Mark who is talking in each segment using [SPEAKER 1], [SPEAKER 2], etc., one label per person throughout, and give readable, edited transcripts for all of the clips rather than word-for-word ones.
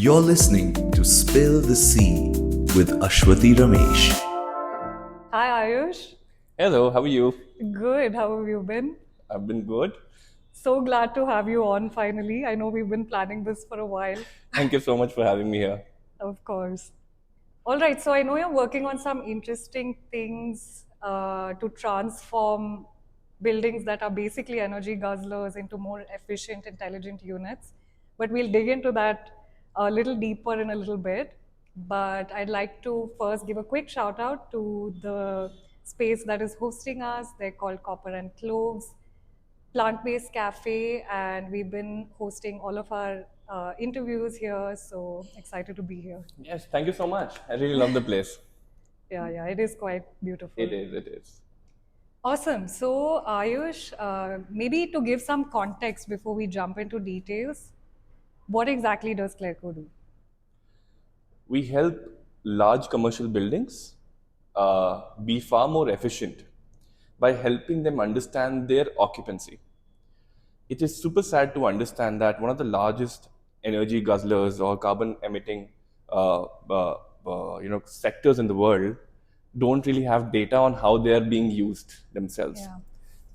[SPEAKER 1] You're listening to Spill the Sea with Ashwati Ramesh.
[SPEAKER 2] Hi Ayush.
[SPEAKER 3] Hello, how are you?
[SPEAKER 2] Good. How have you been?
[SPEAKER 3] I've been good.
[SPEAKER 2] So glad to have you on finally. I know we've been planning this for a while.
[SPEAKER 3] Thank you so much for having me here.
[SPEAKER 2] Of course. All right. So I know you're working on some interesting things to transform buildings that are basically energy guzzlers into more efficient, intelligent units. But we'll dig into that a little deeper in a little bit. But I'd like to first give a quick shout out to the space that is hosting us. They're called Copper and Cloves Plant-Based Cafe, and we've been hosting all of our interviews here. So excited to be here.
[SPEAKER 3] Yes, thank you so much. I really love the place.
[SPEAKER 2] Yeah, it is quite beautiful.
[SPEAKER 3] It is.
[SPEAKER 2] Awesome. So, Ayush, maybe to give some context before we jump into details, what exactly does Clairco do?
[SPEAKER 3] We help large commercial buildings be far more efficient by helping them understand their occupancy. It is super sad to understand that one of the largest energy guzzlers or carbon emitting sectors in the world don't really have data on how they are being used themselves.
[SPEAKER 2] Yeah.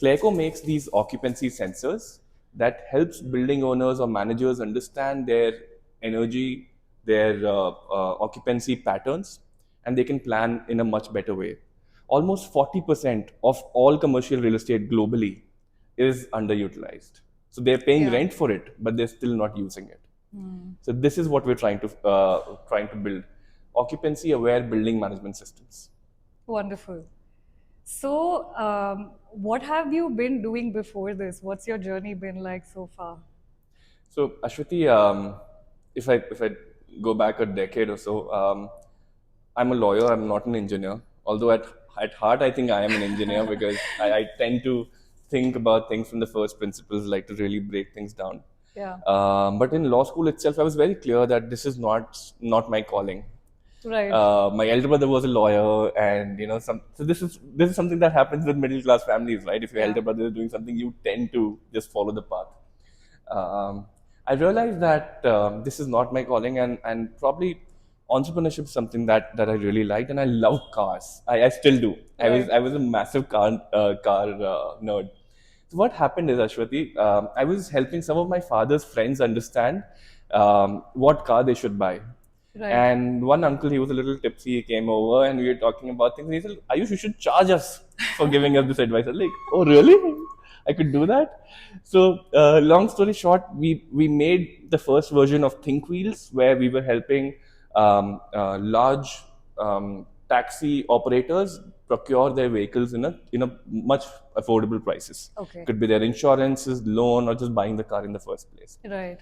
[SPEAKER 3] Clairco makes these occupancy sensors that helps building owners or managers understand their energy, their occupancy patterns, and they can plan in a much better way. Almost 40% of all commercial real estate globally is underutilized. So they're paying
[SPEAKER 2] Yeah.
[SPEAKER 3] rent for it, but they're still not using it. So this is what we're trying to build: occupancy-aware building management systems.
[SPEAKER 2] Wonderful. So, what have you been doing before this? What's your journey been like so far?
[SPEAKER 3] So Ashwati, if I go back a decade or so, I'm a lawyer. I'm not an engineer. Although at heart, I think I am an engineer because I tend to think about things from the first principles, like to really break things down.
[SPEAKER 2] Yeah.
[SPEAKER 3] But in law school itself, I was very clear that this is not my calling.
[SPEAKER 2] Right.
[SPEAKER 3] My elder brother was a lawyer, and so this is something that happens with middle class families, right? If your
[SPEAKER 2] Yeah.
[SPEAKER 3] elder brother is doing something, you tend to just follow the path. I realized that this is not my calling, and probably entrepreneurship is something that I really liked, and I love cars. I still do.
[SPEAKER 2] Right.
[SPEAKER 3] I was a massive car nerd. So what happened is, Ashwati, I was helping some of my father's friends understand what car they should buy.
[SPEAKER 2] Right.
[SPEAKER 3] And one uncle, he was a little tipsy, he came over and we were talking about things. And he said, Ayush, you should charge us for giving us this advice. I was like, oh, really? I could do that? So, long story short, we made the first version of Think Wheels, where we were helping large taxi operators procure their vehicles in a much affordable prices.
[SPEAKER 2] Okay.
[SPEAKER 3] Could be their insurances, loan, or just buying the car in the first place.
[SPEAKER 2] Right.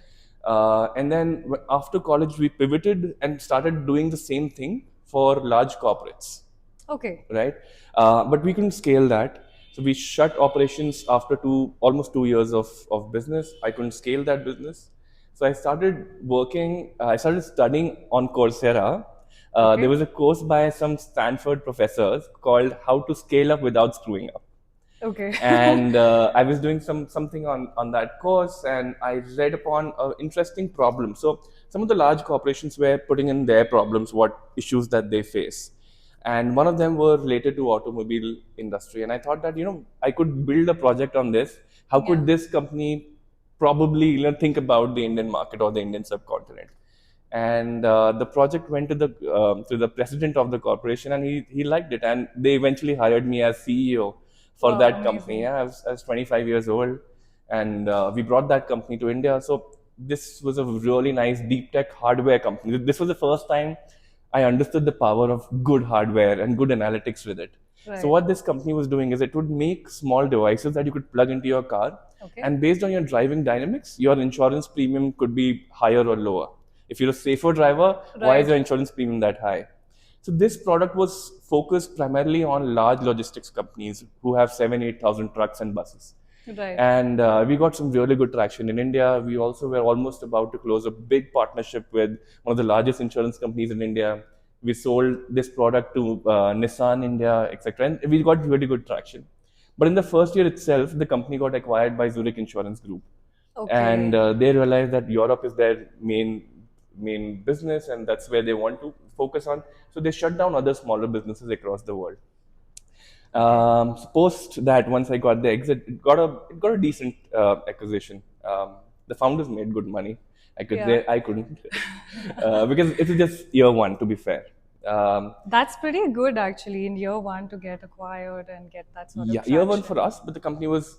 [SPEAKER 3] And then after college, we pivoted and started doing the same thing for large corporates,
[SPEAKER 2] Okay.
[SPEAKER 3] right? But we couldn't scale that. So we shut operations after almost 2 years of business. I couldn't scale that business. So I started I started studying on Coursera.
[SPEAKER 2] Okay.
[SPEAKER 3] There was a course by some Stanford professors called How to Scale Up Without Screwing Up.
[SPEAKER 2] Okay.
[SPEAKER 3] And I was doing something on that course, and I read upon an interesting problem. So some of the large corporations were putting in their problems, what issues that they face, and one of them were related to automobile industry. And I thought that I could build a project on this. How could
[SPEAKER 2] Yeah.
[SPEAKER 3] this company probably think about the Indian market or the Indian subcontinent? And the project went to the president of the corporation, and he liked it, and they eventually hired me as CEO for
[SPEAKER 2] Wow,
[SPEAKER 3] that company.
[SPEAKER 2] amazing.
[SPEAKER 3] Yeah, I was 25 years old, and we brought that company to India. So this was a really nice deep tech hardware company. This was the first time I understood the power of good hardware and good analytics with it. So
[SPEAKER 2] Right.
[SPEAKER 3] what this company was doing is it would make small devices that you could plug into your car,
[SPEAKER 2] Okay.
[SPEAKER 3] and based on your driving dynamics, your insurance premium could be higher or lower. If you're a safer driver, why is
[SPEAKER 2] Right.
[SPEAKER 3] your insurance premium that high? So this product was focused primarily on large logistics companies who have 7,000-8,000 trucks and buses.
[SPEAKER 2] Right.
[SPEAKER 3] And we got some really good traction in India. We also were almost about to close a big partnership with one of the largest insurance companies in India. We sold this product to Nissan India, etc. And we got really good traction. But in the first year itself, the company got acquired by Zurich Insurance Group.
[SPEAKER 2] Okay.
[SPEAKER 3] And they realized that Europe is their main main business, and that's where they want to focus on. So they shut down other smaller businesses across the world. Post that, once I got the exit, it got a decent acquisition. The founders made good money. I couldn't because it was just year one. To be fair,
[SPEAKER 2] That's pretty good actually in year one to get acquired and get that sort of
[SPEAKER 3] yeah,
[SPEAKER 2] traction.
[SPEAKER 3] year one for us, but the company was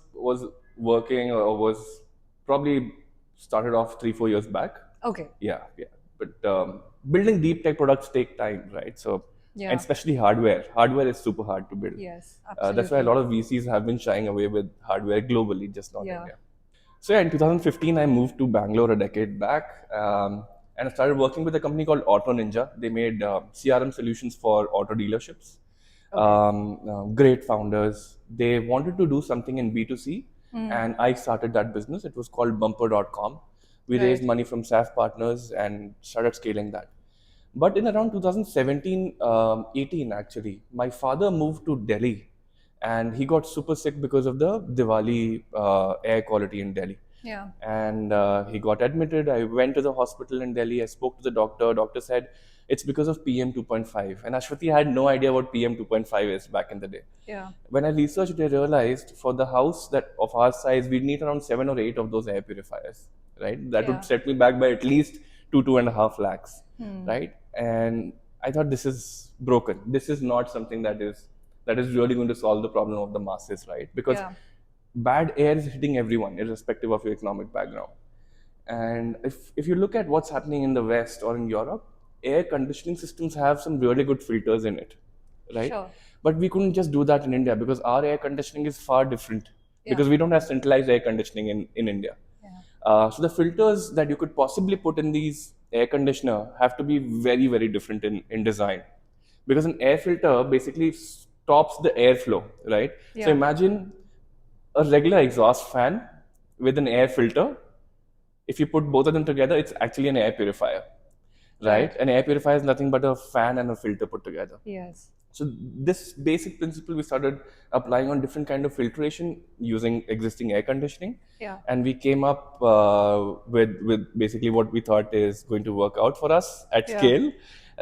[SPEAKER 3] working, or was probably started off 3-4 years back.
[SPEAKER 2] Okay.
[SPEAKER 3] Yeah. But building deep tech products take time, right? So,
[SPEAKER 2] Yeah.
[SPEAKER 3] and especially hardware. Hardware is super hard to build.
[SPEAKER 2] Yes, absolutely.
[SPEAKER 3] That's why a lot of VCs have been shying away with hardware globally, just not
[SPEAKER 2] Yeah.
[SPEAKER 3] India. So yeah, in 2015, I moved to Bangalore a decade back, and I started working with a company called Auto Ninja. They made CRM solutions for auto dealerships. Great founders. They wanted to do something in B2C, and I started that business. It was called Bumper.com. We raised money from SAF partners and started scaling that. But in around 2017, 18 actually, my father moved to Delhi, and he got super sick because of the Diwali air quality in Delhi.
[SPEAKER 2] Yeah.
[SPEAKER 3] And he got admitted. I went to the hospital in Delhi. I spoke to the doctor. Doctor said it's because of PM 2.5. And Ashwati had no idea what PM 2.5 is back in the day.
[SPEAKER 2] Yeah.
[SPEAKER 3] When I researched, I realized for the house that of our size, we'd need around 7 or 8 of those air purifiers, right? That would set me back by at least 2.5 lakhs, right? And I thought, this is broken. This is not something that is really going to solve the problem of the masses, right? Because bad air is hitting everyone, irrespective of your economic background. And if you look at what's happening in the West or in Europe, air conditioning systems have some really good filters in it, right?
[SPEAKER 2] Sure.
[SPEAKER 3] But we couldn't just do that in India because our air conditioning is far different, because we don't have centralized air conditioning in India. So the filters that you could possibly put in these air conditioner have to be very, very different in design, because an air filter basically stops the airflow, right? So imagine a regular exhaust fan with an air filter. If you put both of them together, it's actually an air purifier, right? An air purifier is nothing but a fan and a filter put together.
[SPEAKER 2] Yes.
[SPEAKER 3] So this basic principle we started applying on different kind of filtration using existing air conditioning.
[SPEAKER 2] Yeah.
[SPEAKER 3] And we came up with basically what we thought is going to work out for us at scale.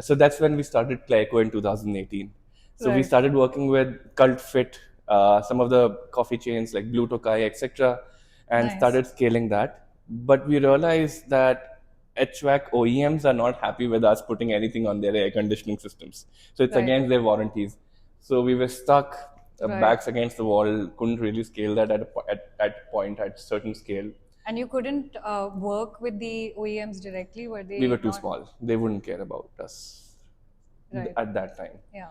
[SPEAKER 3] So that's when we started Clairco in 2018. So we started working with Cult Fit, some of the coffee chains like Blue Tokai, etc., and started scaling that. But we realized that HVAC OEMs are not happy with us putting anything on their air conditioning systems. So it's against their warranties. So we were stuck, backs against the wall, couldn't really scale that at certain scale.
[SPEAKER 2] And you couldn't work with the OEMs directly, were they?
[SPEAKER 3] We were too small. They wouldn't care about us at that time.
[SPEAKER 2] Yeah.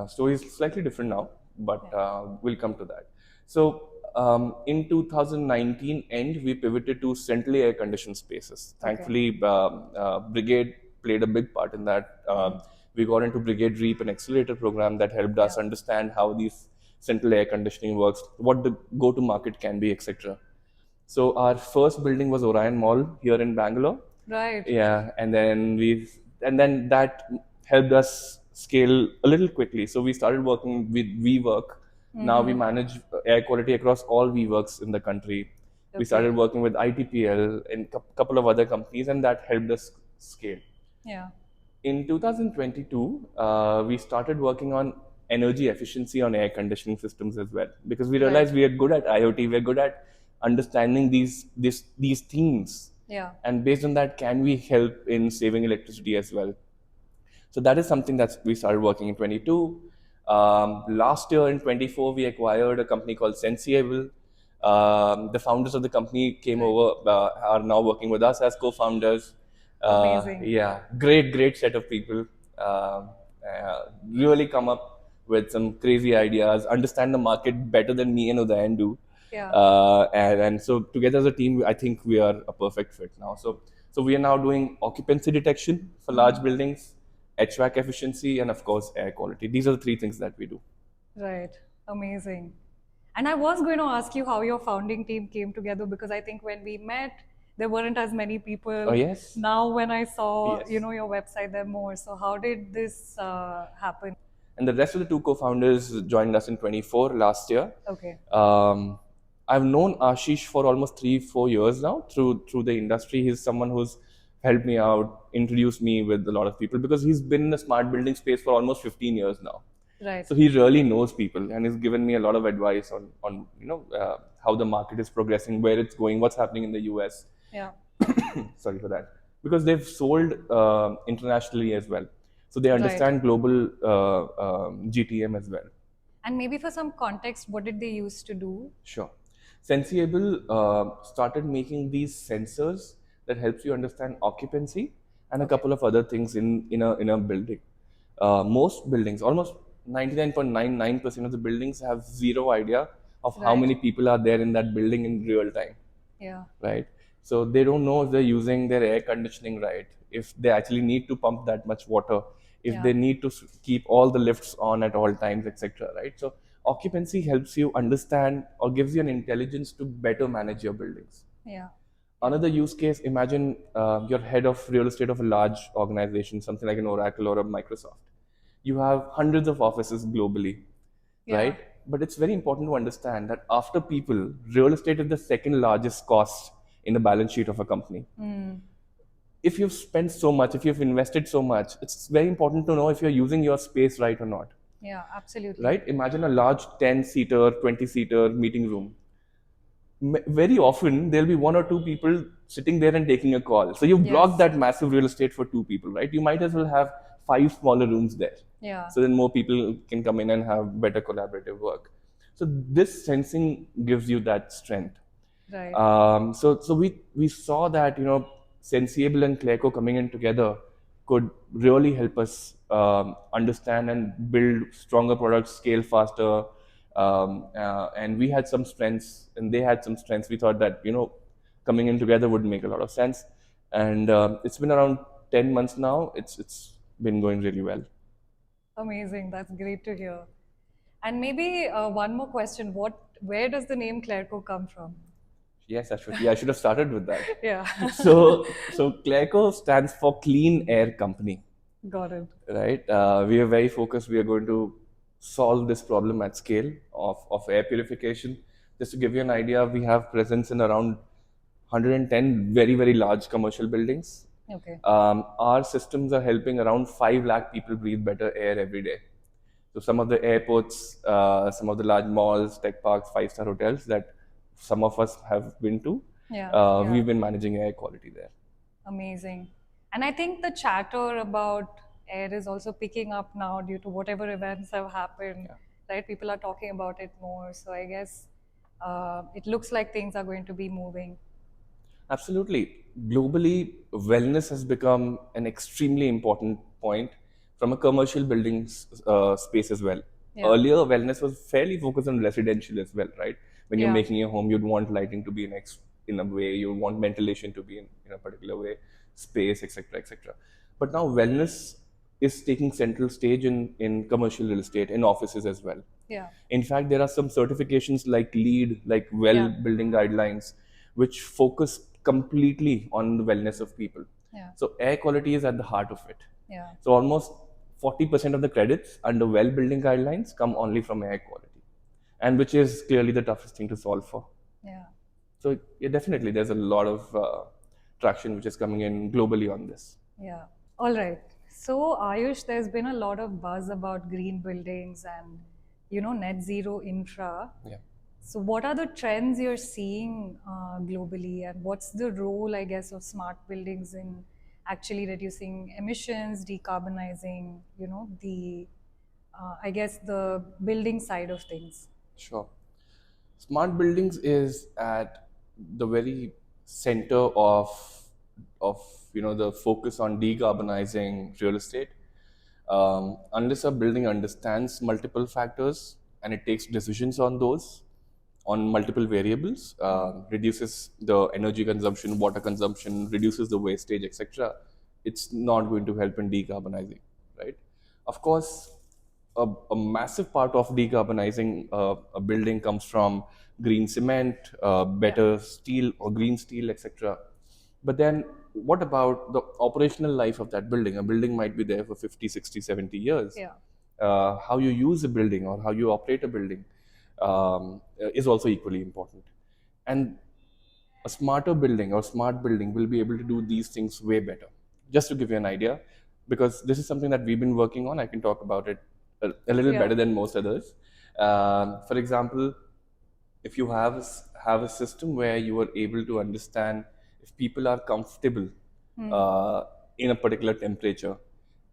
[SPEAKER 3] Story is slightly different now, but we'll come to that. So in 2019 end, we pivoted to centrally air conditioned spaces. Thankfully, Brigade played a big part in that. We got into Brigade Reap, an accelerator program that helped us understand how these central air conditioning works, what the go-to-market can be, etc. So our first building was Orion Mall here in Bangalore.
[SPEAKER 2] Right.
[SPEAKER 3] Yeah, and then that helped us scale a little quickly. So we started working with WeWork. Now we manage air quality across all WeWorks in the country. We started working with ITPL and a couple of other companies, and that helped us scale.
[SPEAKER 2] Yeah.
[SPEAKER 3] In 2022, we started working on energy efficiency on air conditioning systems as well, because we realized we are good at IoT, we're good at understanding these themes.
[SPEAKER 2] Yeah.
[SPEAKER 3] And based on that, can we help in saving electricity as well? So that is something that we started working in 22. Last year in 24, we acquired a company called Sensiable. The founders of the company came over, are now working with us as co-founders.
[SPEAKER 2] Amazing.
[SPEAKER 3] Yeah, great set of people. Really come up with some crazy ideas, understand the market better than me and Udayan do.
[SPEAKER 2] Yeah.
[SPEAKER 3] And so together as a team, I think we are a perfect fit now. So we are now doing occupancy detection for large buildings, HVAC efficiency, and of course air quality. These are the three things that we do.
[SPEAKER 2] Right. Amazing. And I was going to ask you how your founding team came together, because I think when we met, there weren't as many people.
[SPEAKER 3] Oh, yes.
[SPEAKER 2] Now when I saw, your website, there are more. So how did this happen?
[SPEAKER 3] And the rest of the two co-founders joined us in 24 last year.
[SPEAKER 2] Okay.
[SPEAKER 3] I've known Ashish for almost 3-4 years now through the industry. He's someone who's helped me out, introduced me with a lot of people because he's been in the smart building space for almost 15 years now.
[SPEAKER 2] Right.
[SPEAKER 3] So he really knows people and has given me a lot of advice on how the market is progressing, where it's going, what's happening in the US.
[SPEAKER 2] Yeah.
[SPEAKER 3] Sorry for that. Because they've sold internationally as well. So they
[SPEAKER 2] Right.
[SPEAKER 3] understand global GTM as well.
[SPEAKER 2] And maybe for some context, what did they used to do?
[SPEAKER 3] Sure. Sensiable started making these sensors that helps you understand occupancy and a couple of other things in a building. Most buildings, almost 99.99% of the buildings have zero idea of how
[SPEAKER 2] Right.
[SPEAKER 3] many people are there in that building in real time.
[SPEAKER 2] Yeah.
[SPEAKER 3] Right? So they don't know if they're using their air conditioning right, if they actually need to pump that much water, if they need to keep all the lifts on at all times, etc. Right? So occupancy helps you understand or gives you an intelligence to better manage your buildings.
[SPEAKER 2] Yeah.
[SPEAKER 3] Another use case, imagine you're head of real estate of a large organization, something like an Oracle or a Microsoft. You have hundreds of offices globally, right? But it's very important to understand that after people, real estate is the second largest cost in the balance sheet of a company. If you've spent so much, if you've invested so much, it's very important to know if you're using your space right or not.
[SPEAKER 2] Yeah, absolutely.
[SPEAKER 3] Right? Imagine a large 10-seater, 20-seater meeting room. Very often there'll be one or two people sitting there and taking a call. So you've blocked that massive real estate for two people, right? You might as well have 5 smaller rooms there.
[SPEAKER 2] Yeah.
[SPEAKER 3] So then more people can come in and have better collaborative work. So this sensing gives you that strength.
[SPEAKER 2] Right.
[SPEAKER 3] So we saw that Sensible and Clairco coming in together could really help us understand and build stronger products, scale faster, and we had some strengths and they had some strengths. We thought that coming in together would make a lot of sense, and it's been around 10 months now. It's been going really well.
[SPEAKER 2] Amazing. That's great to hear. And maybe one more question: where does the name Clairco come from?
[SPEAKER 3] Yes, Ashwati, I should have started with that.
[SPEAKER 2] Yeah.
[SPEAKER 3] So Clairco stands for Clean Air Company.
[SPEAKER 2] Got it.
[SPEAKER 3] Right. We are very focused. We are going to solve this problem at scale of air purification. Just to give you an idea, we have presence in around 110 very, very large commercial buildings.
[SPEAKER 2] Okay.
[SPEAKER 3] Our systems are helping around 5 lakh people breathe better air every day. So some of the airports, some of the large malls, tech parks, 5-star hotels that some of us have been to, we've been managing air quality there.
[SPEAKER 2] Amazing. And I think the chatter about air is also picking up now due to whatever events have happened, right? People are talking about it more. So I guess it looks like things are going to be moving.
[SPEAKER 3] Absolutely. Globally, wellness has become an extremely important point from a commercial building space as well. Earlier, wellness was fairly focused on residential as well, right? When you're making a home, you'd want lighting to be in a way, you want ventilation to be in a particular way, space, etc., etc. But now wellness is taking central stage in commercial real estate, in offices as well.
[SPEAKER 2] Yeah.
[SPEAKER 3] In fact, there are some certifications like LEED, like well building guidelines, which focus completely on the wellness of people.
[SPEAKER 2] Yeah.
[SPEAKER 3] So air quality is at the heart of it.
[SPEAKER 2] Yeah.
[SPEAKER 3] So almost 40% of the credits under well building guidelines come only from air quality, and which is clearly the toughest thing to solve for.
[SPEAKER 2] Yeah.
[SPEAKER 3] So definitely there's a lot of traction which is coming in globally on this.
[SPEAKER 2] Yeah. All right. So Ayush, there's been a lot of buzz about green buildings and net zero infra.
[SPEAKER 3] Yeah.
[SPEAKER 2] So what are the trends you're seeing globally, and what's the role, I guess, of smart buildings in actually reducing emissions, decarbonizing, I guess, the building side of things?
[SPEAKER 3] Sure. Smart buildings is at the very center of the focus on decarbonizing real estate. Unless a building understands multiple factors and it takes decisions on those, on multiple variables, reduces the energy consumption, water consumption, reduces the wastage, etc., it's not going to help in decarbonizing, right? Of course, a massive part of decarbonizing a building comes from green cement, better steel or green steel, etc. But then what about the operational life of that building? A building might be there for 50, 60, 70 years.
[SPEAKER 2] Yeah.
[SPEAKER 3] How you use a building or how you operate a building is also equally important. And a smarter building or smart building will be able to do these things way better. Just to give you an idea, because this is something that we've been working on, I can talk about it a little
[SPEAKER 2] Yeah.
[SPEAKER 3] better than most others. For example, if you have a system where you are able to understand if people are comfortable uh, in a particular temperature,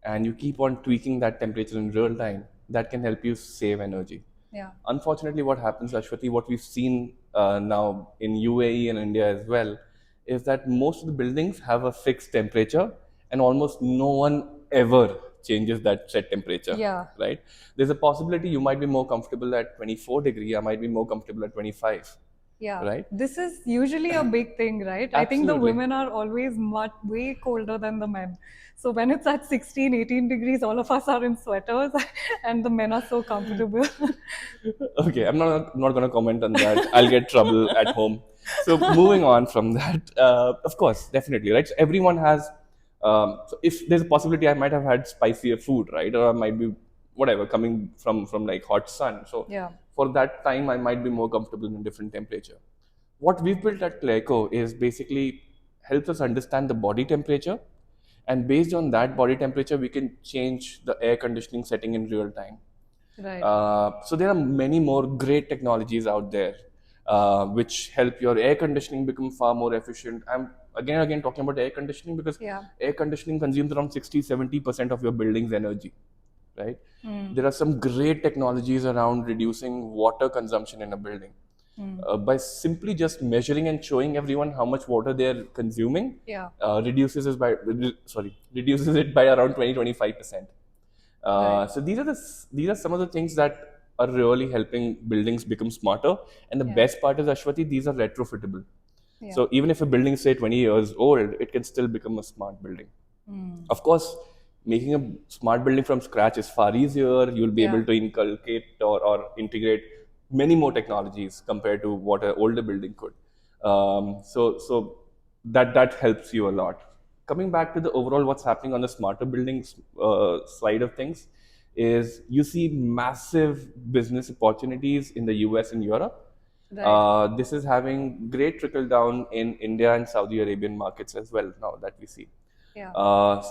[SPEAKER 3] and you keep on tweaking that temperature in real time, that can help you save energy.
[SPEAKER 2] Yeah.
[SPEAKER 3] Unfortunately, what happens, Ashwati, what we've seen now in UAE and India as well, is that most of the buildings have a fixed temperature, and almost no one ever changes that set temperature.
[SPEAKER 2] Yeah.
[SPEAKER 3] Right? There's a possibility you might be more comfortable at 24 degree, I might be more comfortable at 25.
[SPEAKER 2] Yeah.
[SPEAKER 3] Right?
[SPEAKER 2] This is usually a big thing, right? I think the
[SPEAKER 3] Absolutely.
[SPEAKER 2] women are always much way colder than the men. So when it's at 16, 18 degrees, all of us are in sweaters and the men are so comfortable.
[SPEAKER 3] Okay, I'm not going to comment on that. I'll get trouble at home. So moving on from that, of course, definitely, right? So everyone has. So if there's a possibility, I might have had spicier food, right? Or I might be whatever coming from like hot sun. So
[SPEAKER 2] Yeah.
[SPEAKER 3] for that time, I might be more comfortable in a different temperature. What we've built at Clairco is basically helps us understand the body temperature, and based on that body temperature, we can change the air conditioning setting in real time.
[SPEAKER 2] Right.
[SPEAKER 3] So there are many more great technologies out there which help your air conditioning become far more efficient. I'm again talking about air conditioning because
[SPEAKER 2] Yeah.
[SPEAKER 3] air conditioning consumes around 60-70% of your building's energy, right? There are some great technologies around reducing water consumption in a building. By simply just measuring and showing everyone how much water they're consuming,
[SPEAKER 2] Yeah.
[SPEAKER 3] reduces it by around 20-25%.
[SPEAKER 2] Right.
[SPEAKER 3] So these are some of the things that are really helping buildings become smarter. And the
[SPEAKER 2] Yeah.
[SPEAKER 3] best part is, Ashwati, these are retrofittable.
[SPEAKER 2] Yeah.
[SPEAKER 3] So even if a building is say 20 years old, it can still become a smart building. Of course, making a smart building from scratch is far easier. You'll be
[SPEAKER 2] Yeah.
[SPEAKER 3] able to inculcate or integrate many more technologies compared to what an older building could. So that helps you a lot. Coming back to the overall what's happening on the smarter buildings side of things is you see massive business opportunities in the US and Europe.
[SPEAKER 2] Right.
[SPEAKER 3] This is having great trickle down in India and Saudi Arabian markets as well now that we see.
[SPEAKER 2] Yeah.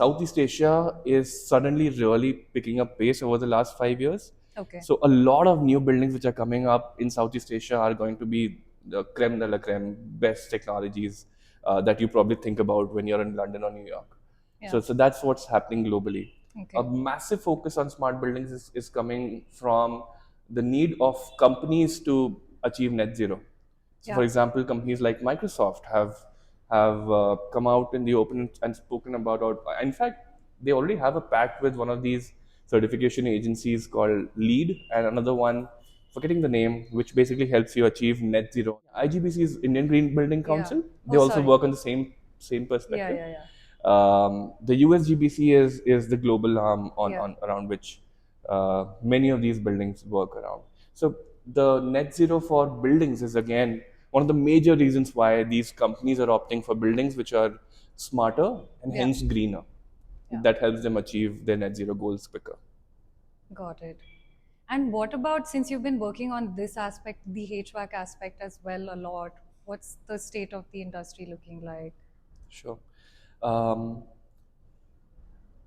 [SPEAKER 3] Southeast Asia is suddenly really picking up pace over the last 5 years.
[SPEAKER 2] Okay.
[SPEAKER 3] So a lot of new buildings which are coming up in Southeast Asia are going to be the creme de la creme, best technologies that you probably think about when you're in London or New York.
[SPEAKER 2] Yeah.
[SPEAKER 3] So that's what's happening globally.
[SPEAKER 2] Okay.
[SPEAKER 3] A massive focus on smart buildings is coming from the need of companies to achieve net zero. So, for
[SPEAKER 2] Yeah.
[SPEAKER 3] example, companies like Microsoft have come out in the open and spoken about. In fact, they already have a pact with one of these certification agencies called LEED, and another one, forgetting the name, which basically helps you achieve net zero. IGBC is Indian Green Building
[SPEAKER 2] Yeah.
[SPEAKER 3] Council.
[SPEAKER 2] Oh,
[SPEAKER 3] They also
[SPEAKER 2] sorry.
[SPEAKER 3] work on the same
[SPEAKER 2] Yeah.
[SPEAKER 3] perspective.
[SPEAKER 2] Yeah. Yeah.
[SPEAKER 3] The USGBC is the global arm
[SPEAKER 2] Yeah.
[SPEAKER 3] on around which many of these buildings work around. So the net zero for buildings is again one of the major reasons why these companies are opting for buildings which are smarter and
[SPEAKER 2] Yeah.
[SPEAKER 3] hence greener.
[SPEAKER 2] Yeah.
[SPEAKER 3] That helps them achieve their net zero goals quicker.
[SPEAKER 2] Got it. And what about, since you've been working on this aspect, the HVAC aspect as well a lot, what's the state of the industry looking like?
[SPEAKER 3] Sure. Um,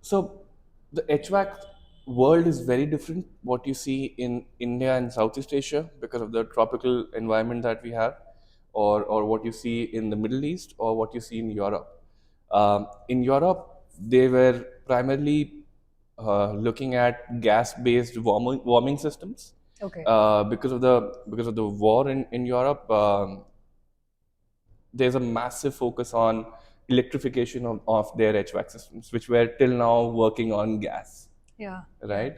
[SPEAKER 3] So the HVAC world is very different what you see in India and Southeast Asia because of the tropical environment that we have, or what you see in the Middle East, or what you see in Europe. In Europe, they were primarily looking at gas-based warming systems.
[SPEAKER 2] Okay.
[SPEAKER 3] Because of the war in Europe, there's a massive focus on electrification of their HVAC systems, which were till now working on gas,
[SPEAKER 2] Yeah.
[SPEAKER 3] right?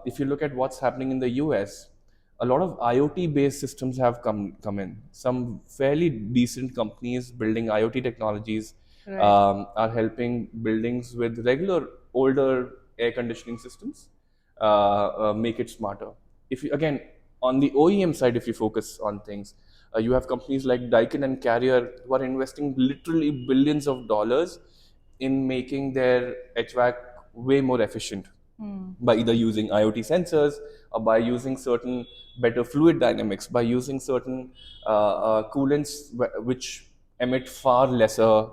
[SPEAKER 3] If you look at what's happening in the US, a lot of IoT-based systems have come in. Some fairly decent companies building IoT technologies
[SPEAKER 2] Right.
[SPEAKER 3] are helping buildings with regular older air conditioning systems make it smarter. If you, again, on the OEM side, if you focus on things, you have companies like Daikin and Carrier who are investing literally billions of dollars in making their HVAC way more efficient. by either using IoT sensors or by using certain better fluid dynamics, by using certain coolants which emit far lesser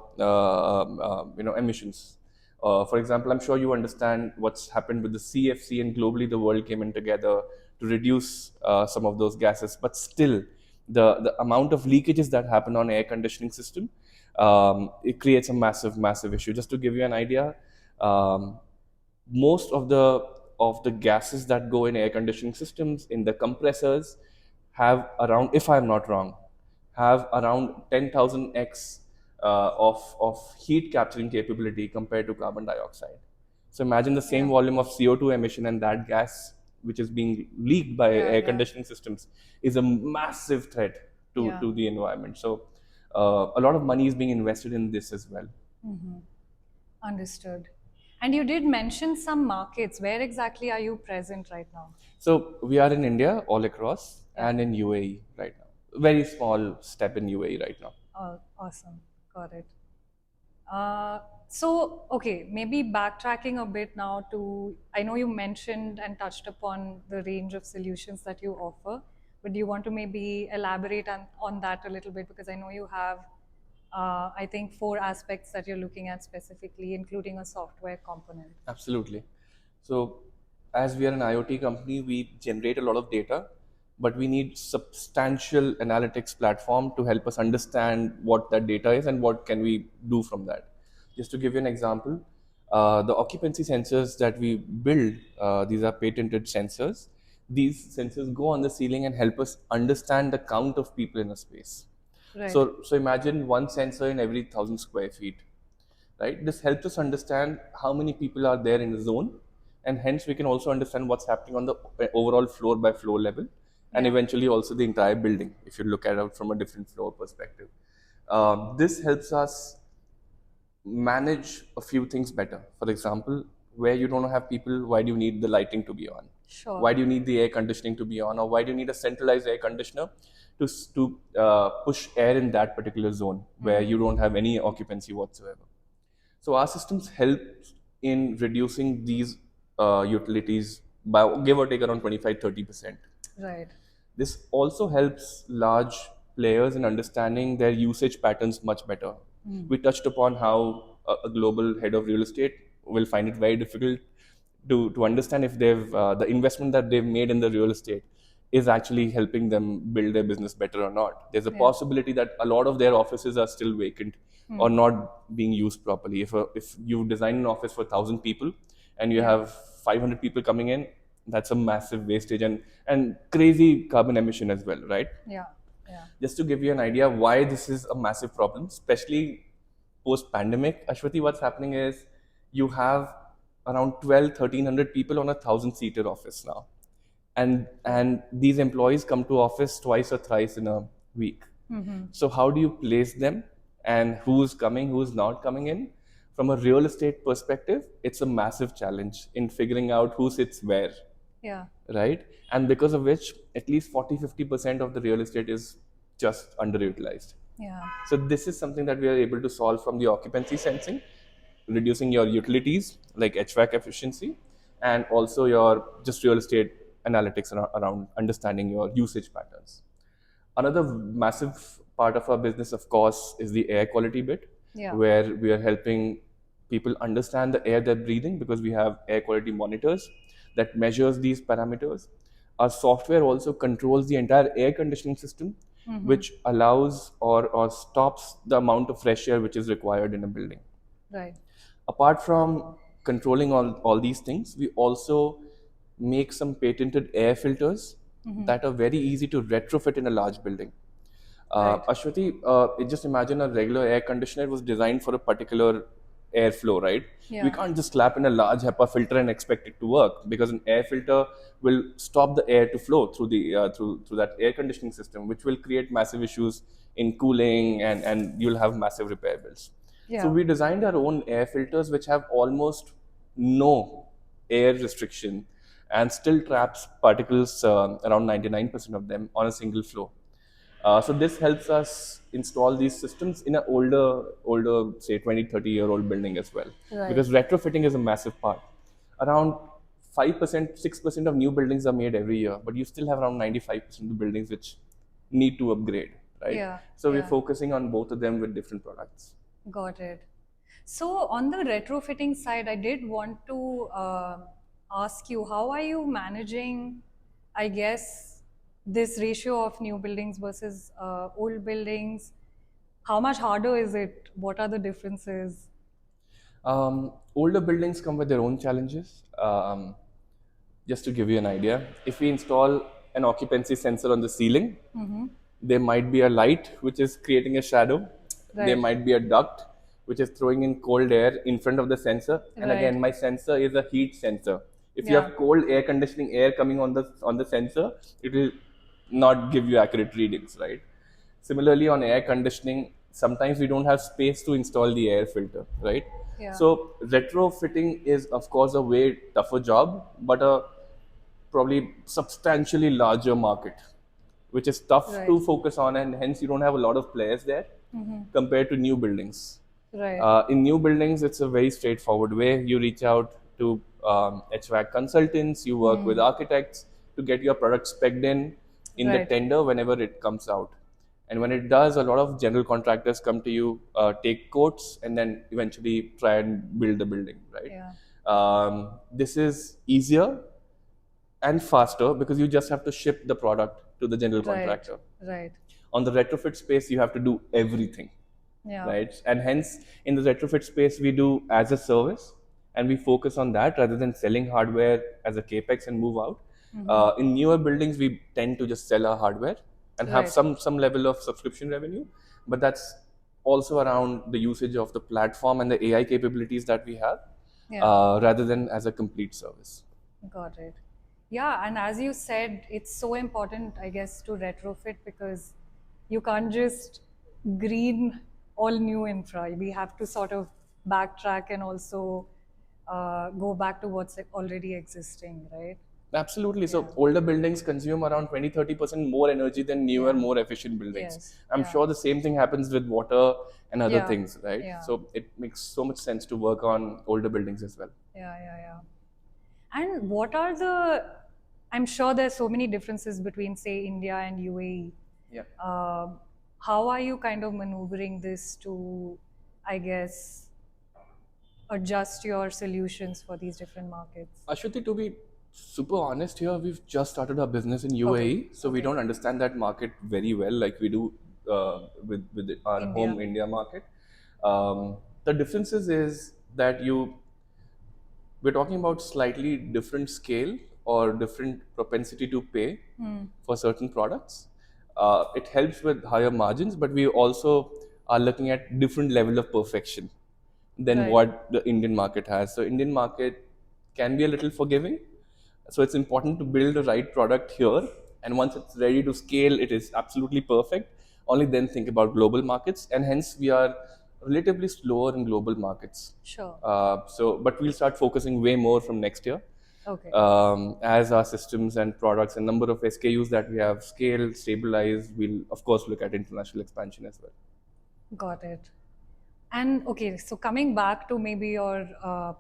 [SPEAKER 3] emissions. For example, I'm sure you understand what's happened with the CFC, and globally the world came in together to reduce some of those gases. But still, the amount of leakages that happen on air conditioning system, it creates a massive issue. Just to give you an idea, most of the gases that go in air conditioning systems in the compressors have around, if I'm not wrong, have around 10,000x of heat capturing capability compared to carbon dioxide. So imagine the same volume of CO2 emission, and that gas which is being leaked by air conditioning systems is a massive threat to the environment. So a lot of money is being invested in this as well.
[SPEAKER 2] Understood. And you did mention some markets. Where exactly are you present right now?
[SPEAKER 3] So we are in India all across and in UAE right now. Very small step in UAE right now.
[SPEAKER 2] Oh, awesome. Got it. Okay, maybe backtracking a bit now to, I know you mentioned and touched upon the range of solutions that you offer, but do you want to maybe elaborate on that a little bit? Because I know you have, I think, 4 aspects that you're looking at specifically, including a software component.
[SPEAKER 3] Absolutely. So as we are an IoT company, we generate a lot of data, but we need substantial analytics platform to help us understand what that data is and what can we do from that. Just to give you an example, the occupancy sensors that we build, these are patented sensors. These sensors go on the ceiling and help us understand the count of people in a space.
[SPEAKER 2] Right.
[SPEAKER 3] So imagine one sensor in every 1,000 square feet, right? This helps us understand how many people are there in the zone, and hence we can also understand what's happening on the overall floor by floor level, and eventually also the entire building if you look at it from a different floor perspective. This helps us manage a few things better. For example, where you don't have people, why do you need the lighting to be on?
[SPEAKER 2] Sure.
[SPEAKER 3] Why do you need the air conditioning to be on? Or why do you need a centralized air conditioner to push air in that particular zone where you don't have any occupancy whatsoever? So our systems help in reducing these utilities by give or take around 25-30%.
[SPEAKER 2] Right.
[SPEAKER 3] This also helps large players in understanding their usage patterns much better. We touched upon how a global head of real estate will find it very difficult to understand if the investment that they've made in the real estate is actually helping them build their business better or not. There's a possibility that a lot of their offices are still vacant or not being used properly. If you design an office for 1,000 people and you have 500 people coming in, that's a massive wastage and crazy carbon emission as well, right?
[SPEAKER 2] Yeah.
[SPEAKER 3] Just to give you an idea why this is a massive problem, especially post-pandemic, Ashwati, what's happening is you have around 1,300 people on a 1,000-seater office now. And these employees come to office twice or thrice in a week. So how do you place them, and who's coming, who's not coming in? From a real estate perspective, it's a massive challenge in figuring out who sits where.
[SPEAKER 2] Yeah.
[SPEAKER 3] Right? And because of which, at least 40-50% of the real estate is just underutilized.
[SPEAKER 2] Yeah.
[SPEAKER 3] So this is something that we are able to solve from the occupancy sensing, reducing your utilities like HVAC efficiency, and also your just real estate analytics around understanding your usage patterns. Another massive part of our business, of course, is the air quality bit, where we are helping people understand the air they're breathing because we have air quality monitors that measures these parameters. Our software also controls the entire air conditioning system, which allows or stops the amount of fresh air which is required in a building.
[SPEAKER 2] Right.
[SPEAKER 3] Apart from controlling all these things, we also make some patented air filters that are very easy to retrofit in a large building. Ashwati, just imagine a regular air conditioner was designed for a particular airflow, right? We can't just slap in a large HEPA filter and expect it to work, because an air filter will stop the air to flow through the through that air conditioning system, which will create massive issues in cooling, and you'll have massive repair bills. So we designed our own air filters which have almost no air restriction and still traps particles, around 99% of them on a single flow. So this helps us install these systems in an older, say 20, 30-year-old building as well.
[SPEAKER 2] Right.
[SPEAKER 3] Because retrofitting is a massive part. Around 5%, 6% of new buildings are made every year, but you still have around 95% of the buildings which need to upgrade, right?
[SPEAKER 2] Yeah,
[SPEAKER 3] So we're
[SPEAKER 2] yeah.
[SPEAKER 3] focusing on both of them with different products.
[SPEAKER 2] Got it. So on the retrofitting side, I did want to ask you, how are you managing, I guess, this ratio of new buildings versus old buildings? How much harder is it? What are the differences?
[SPEAKER 3] Older buildings come with their own challenges. Just to give you an idea, if we install an occupancy sensor on the ceiling, there might be a light which is creating a shadow. There
[SPEAKER 2] Right.
[SPEAKER 3] might be a duct which is throwing in cold air in front of the sensor. And again,
[SPEAKER 2] Right.
[SPEAKER 3] my sensor is a heat sensor. If you
[SPEAKER 2] Yeah.
[SPEAKER 3] have cold air conditioning air coming on the sensor, it will not give you accurate readings, right? Similarly, on air conditioning, sometimes we don't have space to install the air filter, right?
[SPEAKER 2] Yeah.
[SPEAKER 3] So retrofitting is, of course, a way tougher job, but a probably substantially larger market, which is tough
[SPEAKER 2] Right.
[SPEAKER 3] to focus on, and hence you don't have a lot of players there compared to new buildings.
[SPEAKER 2] Right.
[SPEAKER 3] In new buildings, it's a very straightforward way. You reach out to HVAC consultants, you work with architects to get your product specced in the
[SPEAKER 2] Right.
[SPEAKER 3] tender whenever it comes out. And when it does, a lot of general contractors come to you, take quotes, and then eventually try and build the building, right?
[SPEAKER 2] Yeah.
[SPEAKER 3] This is easier and faster because you just have to ship the product to the general
[SPEAKER 2] Right.
[SPEAKER 3] contractor.
[SPEAKER 2] Right.
[SPEAKER 3] On the retrofit space, you have to do everything,
[SPEAKER 2] Yeah.
[SPEAKER 3] right? And hence, in the retrofit space, we do as a service, and we focus on that rather than selling hardware as a capex and move out. In newer buildings, we tend to just sell our hardware and have
[SPEAKER 2] Right.
[SPEAKER 3] some level of subscription revenue, but that's also around the usage of the platform and the AI capabilities that we have,
[SPEAKER 2] Yeah.
[SPEAKER 3] rather than as a complete service.
[SPEAKER 2] Got it. Yeah, and as you said, it's so important, I guess, to retrofit because you can't just green all new infra. We have to sort of backtrack and also go back to what's already existing, right?
[SPEAKER 3] Absolutely. So older buildings consume around 20-30% more energy than newer,
[SPEAKER 2] Yeah.
[SPEAKER 3] more efficient buildings.
[SPEAKER 2] Yes.
[SPEAKER 3] I'm
[SPEAKER 2] Yeah.
[SPEAKER 3] sure the same thing happens with water and other
[SPEAKER 2] Yeah.
[SPEAKER 3] things, right?
[SPEAKER 2] Yeah.
[SPEAKER 3] So it makes so much sense to work on older buildings as well.
[SPEAKER 2] Yeah, yeah, yeah. And what are the, I'm sure there's so many differences between, say, India and UAE.
[SPEAKER 3] Yeah.
[SPEAKER 2] How are you kind of maneuvering this to, I guess, adjust your solutions for these different markets?
[SPEAKER 3] Ashwati, to be super honest here, we've just started our business in UAE, so we don't understand that market very well like we do with our
[SPEAKER 2] India.
[SPEAKER 3] home India market. The differences is that we're talking about slightly different scale or different propensity to pay for certain products. It helps with higher margins, but we also are looking at different level of perfection than
[SPEAKER 2] Right.
[SPEAKER 3] what the Indian market has. So Indian market can be a little forgiving. So it's important to build the right product here, and once it's ready to scale, it is absolutely perfect. Only then think about global markets, and hence we are relatively slower in global markets.
[SPEAKER 2] Sure.
[SPEAKER 3] But we'll start focusing way more from next year.
[SPEAKER 2] Okay.
[SPEAKER 3] As our systems and products and number of SKUs that we have scaled, stabilized, we'll of course look at international expansion as well.
[SPEAKER 2] Got it. And okay, so coming back to maybe your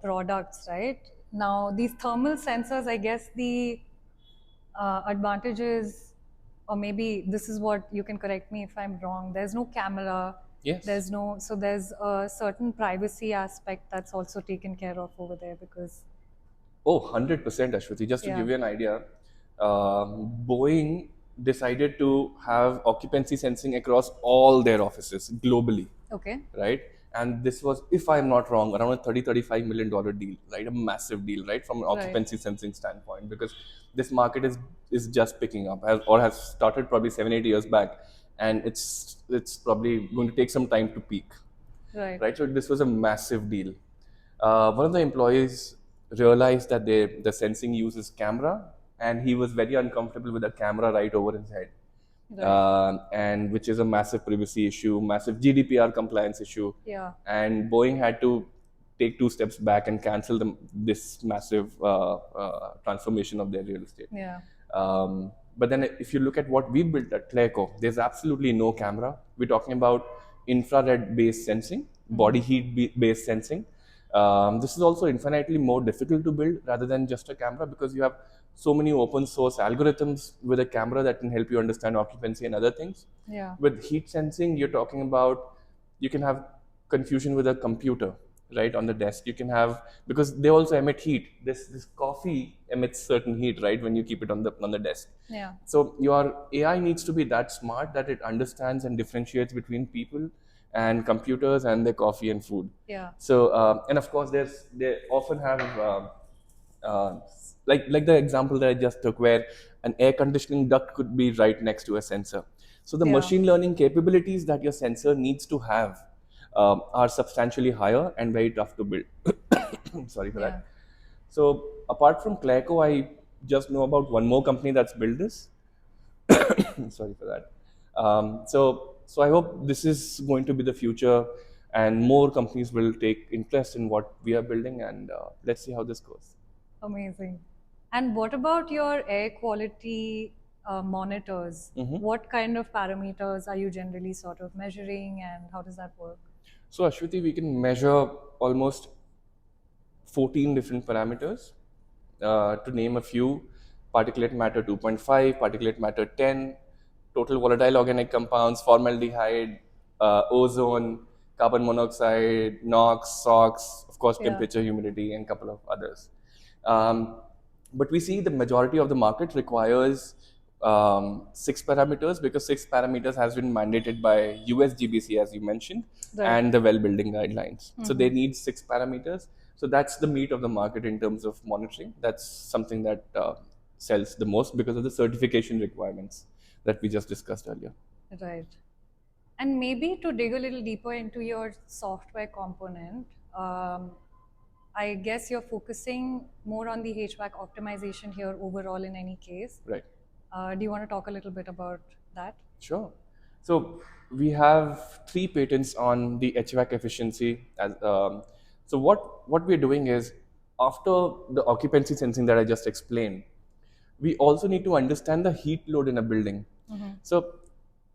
[SPEAKER 2] products, right? Now, these thermal sensors, I guess the advantage is, or maybe this is what you can correct me if I'm wrong, there's no camera.
[SPEAKER 3] Yes.
[SPEAKER 2] There's no, so there's a certain privacy aspect that's also taken care of over there because.
[SPEAKER 3] Oh, 100%, Ashwati. Just to
[SPEAKER 2] Yeah.
[SPEAKER 3] give you an idea, Boeing decided to have occupancy sensing across all their offices globally,
[SPEAKER 2] Okay.
[SPEAKER 3] right? And this was, if I'm not wrong, around a $35 million deal, right? A massive deal, right? From an occupancy sensing standpoint, because this market is just picking up or has started probably 7-8 years back, and it's probably going to take some time to peak,
[SPEAKER 2] Right.
[SPEAKER 3] right? So this was a massive deal. One of the employees realized that the sensing uses camera, and he was very uncomfortable with the camera right over his head.
[SPEAKER 2] Right.
[SPEAKER 3] And which is a massive privacy issue, massive GDPR compliance issue.
[SPEAKER 2] Yeah.
[SPEAKER 3] And Boeing had to take 2 steps back and cancel this massive transformation of their real estate.
[SPEAKER 2] Yeah.
[SPEAKER 3] But then if you look at what we built at Clairco, there's absolutely no camera. We're talking about infrared based sensing, body heat based sensing. This is also infinitely more difficult to build rather than just a camera, because you have so many open source algorithms with a camera that can help you understand occupancy and other things.
[SPEAKER 2] Yeah.
[SPEAKER 3] With heat sensing, you're talking about, you can have confusion with a computer, right, on the desk. You can have, because they also emit heat. This coffee emits certain heat, right, when you keep it on the desk.
[SPEAKER 2] Yeah.
[SPEAKER 3] So your AI needs to be that smart that it understands and differentiates between people and computers and their coffee and food.
[SPEAKER 2] Yeah.
[SPEAKER 3] So and of course, they often have uh, like the example that I just took, where an air conditioning duct could be right next to a sensor. So the
[SPEAKER 2] Yeah.
[SPEAKER 3] machine learning capabilities that your sensor needs to have are substantially higher and very tough to build. Sorry for
[SPEAKER 2] Yeah.
[SPEAKER 3] that. So apart from Clairco, I just know about one more company that's built this. Sorry for that. So I hope this is going to be the future, and more companies will take interest in what we are building, and let's see how this goes.
[SPEAKER 2] Amazing. And what about your air quality monitors? What kind of parameters are you generally sort of measuring, and how does that work?
[SPEAKER 3] So Ashwati, we can measure almost 14 different parameters. To name a few: particulate matter 2.5, particulate matter 10, total volatile organic compounds, formaldehyde, ozone, carbon monoxide, NOx, SOx, of course,
[SPEAKER 2] Yeah.
[SPEAKER 3] temperature, humidity, and a couple of others. Um, but we see the majority of the market requires 6 parameters, because 6 parameters has been mandated by USGBC, as you mentioned,
[SPEAKER 2] Right.
[SPEAKER 3] and the well building guidelines. So they need 6 parameters. So that's the meat of the market in terms of monitoring. That's something that sells the most because of the certification requirements that we just discussed earlier.
[SPEAKER 2] Right. And maybe to dig a little deeper into your software component, I guess you're focusing more on the HVAC optimization here overall in any case.
[SPEAKER 3] Right.
[SPEAKER 2] Do you want to talk a little bit about that?
[SPEAKER 3] Sure. So we have 3 patents on the HVAC efficiency. So what we're doing is, after the occupancy sensing that I just explained, we also need to understand the heat load in a building. So,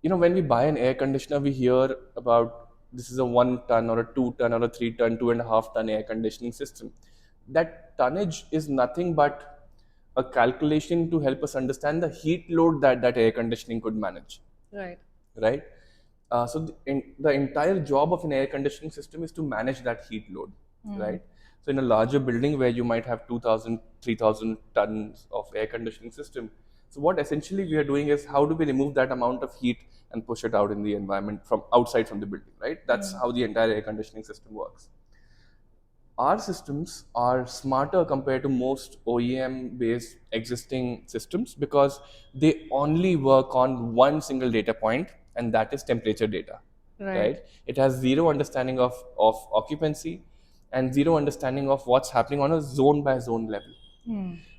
[SPEAKER 3] when we buy an air conditioner, we hear about this is a 1 ton or a 2 ton or a 3 ton, 2.5 ton air conditioning system. That tonnage is nothing but a calculation to help us understand the heat load that air conditioning could manage,
[SPEAKER 2] Right.
[SPEAKER 3] right? So the entire job of an air conditioning system is to manage that heat load, right? So in a larger building where you might have 2,000, 3,000 tons of air conditioning system, so what essentially we are doing is, how do we remove that amount of heat and push it out in the environment from outside from the building, right? That's how the entire air conditioning system works. Our systems are smarter compared to most OEM based existing systems, because they only work on one single data point, and that is temperature data.
[SPEAKER 2] Right.
[SPEAKER 3] It has zero understanding of occupancy, and zero understanding of what's happening on a zone by zone level.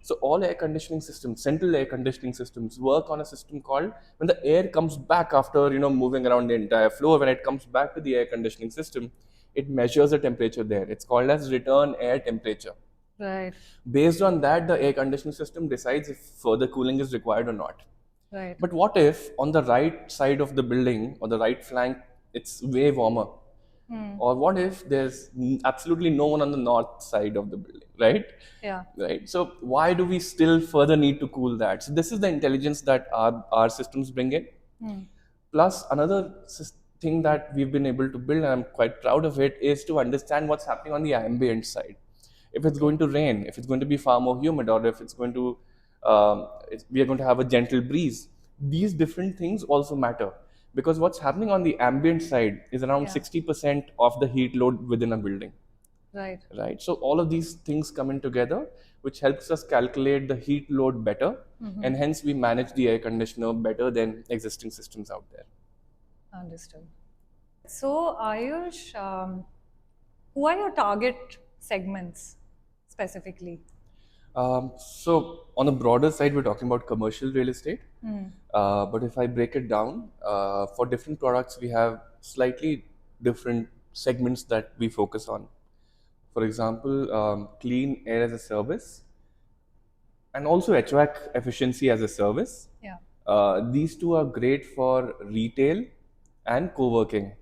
[SPEAKER 3] So all air conditioning systems, central air conditioning systems, work on a system called, when the air comes back after moving around the entire floor, when it comes back to the air conditioning system, it measures the temperature there. It's called as return air temperature.
[SPEAKER 2] Right.
[SPEAKER 3] Based on that, the air conditioning system decides if further cooling is required or not.
[SPEAKER 2] Right.
[SPEAKER 3] But what if on the right side of the building, or the right flank, it's way warmer? Or what if there's absolutely no one on the north side of the building, right?
[SPEAKER 2] Yeah.
[SPEAKER 3] Right. So why do we still further need to cool that? So this is the intelligence that our systems bring in. Plus, another thing that we've been able to build, and I'm quite proud of it, is to understand what's happening on the ambient side. If it's going to rain, if it's going to be far more humid, or if it's going to, we are going to have a gentle breeze. These different things also matter, because what's happening on the ambient side is around
[SPEAKER 2] Yeah.
[SPEAKER 3] 60% of the heat load within a building.
[SPEAKER 2] Right.
[SPEAKER 3] Right. So all of these things come in together, which helps us calculate the heat load better, and hence we manage the air conditioner better than existing systems out there.
[SPEAKER 2] Understood. So, Ayush, who are your target segments specifically?
[SPEAKER 3] So on the broader side, we're talking about commercial real estate. But if I break it down, for different products, we have slightly different segments that we focus on. For example, clean air as a service, and also HVAC efficiency as a service.
[SPEAKER 2] Yeah.
[SPEAKER 3] These two are great for retail and co-working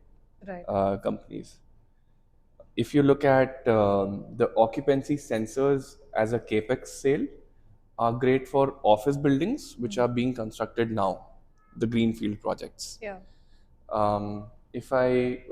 [SPEAKER 2] Right.
[SPEAKER 3] companies. if you look at the occupancy sensors as a capex sale, are great for office buildings which are being constructed now, the greenfield projects.
[SPEAKER 2] Yeah.
[SPEAKER 3] If I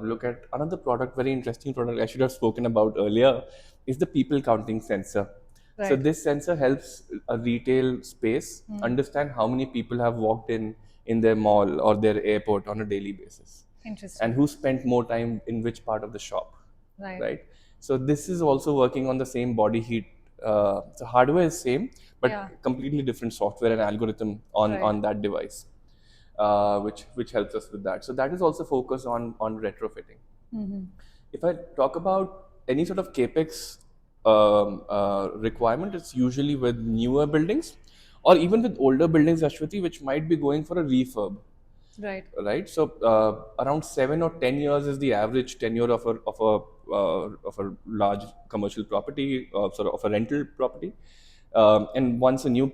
[SPEAKER 3] look at another product, very interesting product I should have spoken about earlier, is the people counting sensor. So
[SPEAKER 2] Right.
[SPEAKER 3] this sensor helps a retail space understand how many people have walked in their mall or their airport on a daily basis,
[SPEAKER 2] Interesting.
[SPEAKER 3] and who spent more time in which part of the shop,
[SPEAKER 2] Right.
[SPEAKER 3] right? So this is also working on the same body heat. The hardware is same, but
[SPEAKER 2] Yeah.
[SPEAKER 3] completely different software and algorithm on
[SPEAKER 2] Right.
[SPEAKER 3] that device, which helps us with that. So that is also focused on retrofitting. If I talk about any sort of capex requirement, it's usually with newer buildings, or even with older buildings, Ashwati, which might be going for a refurb.
[SPEAKER 2] Right.
[SPEAKER 3] Right. So around 7 or 10 years is the average tenure of a large commercial property, sort of a rental property. And once a new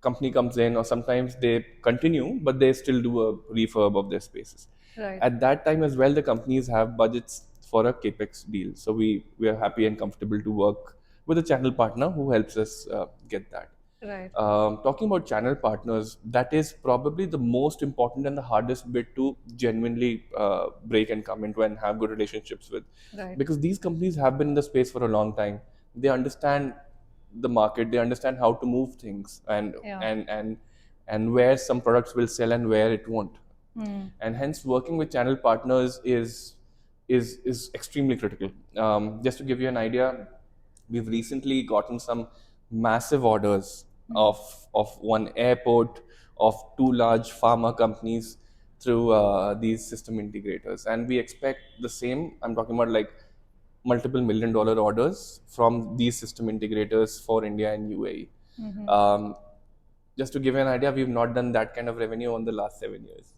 [SPEAKER 3] company comes in, or sometimes they continue, but they still do a refurb of their spaces.
[SPEAKER 2] Right.
[SPEAKER 3] At that time as well, the companies have budgets for a capex deal. So we are happy and comfortable to work with a channel partner who helps us get that.
[SPEAKER 2] Right.
[SPEAKER 3] Talking about channel partners, that is probably the most important and the hardest bit to genuinely break and come into and have good relationships with.
[SPEAKER 2] Right.
[SPEAKER 3] Because these companies have been in the space for a long time. They understand the market, they understand how to move things,
[SPEAKER 2] Yeah.
[SPEAKER 3] and where some products will sell and where it won't. And hence working with channel partners is extremely critical. Just to give you an idea, we've recently gotten some massive orders of one airport, of two large pharma companies through these system integrators, and we expect the same. I'm talking about like multiple $1 million orders from these system integrators for India and UAE. Just to give you an idea, we've not done that kind of revenue in the last 7 years.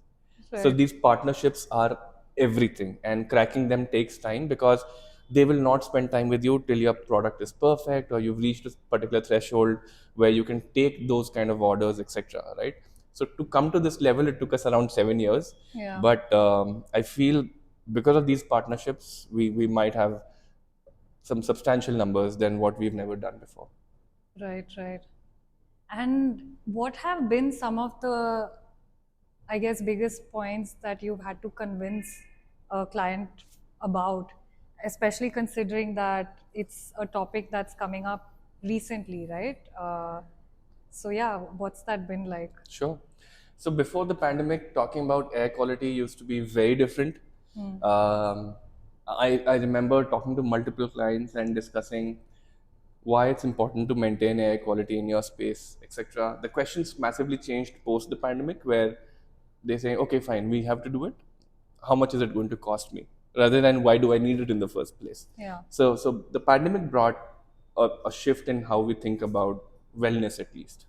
[SPEAKER 3] So
[SPEAKER 2] Right.
[SPEAKER 3] these partnerships are everything, and cracking them takes time, because they will not spend time with you till your product is perfect or you've reached a particular threshold where you can take those kind of orders, etc. Right? So to come to this level, it took us around 7 years.
[SPEAKER 2] Yeah.
[SPEAKER 3] But I feel because of these partnerships, we might have some substantial numbers than what we've never done before.
[SPEAKER 2] Right. Right. And what have been some of the, I guess, biggest points that you've had to convince a client about, especially considering that it's a topic that's coming up recently, right? So yeah, what's that been like?
[SPEAKER 3] Sure. So before the pandemic, talking about air quality used to be very different. I remember talking to multiple clients and discussing why it's important to maintain air quality in your space, etc. The questions massively changed post the pandemic, where they say, okay, fine, we have to do it. How much is it going to cost me? Rather than why do I need it in the first place?
[SPEAKER 2] Yeah.
[SPEAKER 3] So the pandemic brought a shift in how we think about wellness, at least.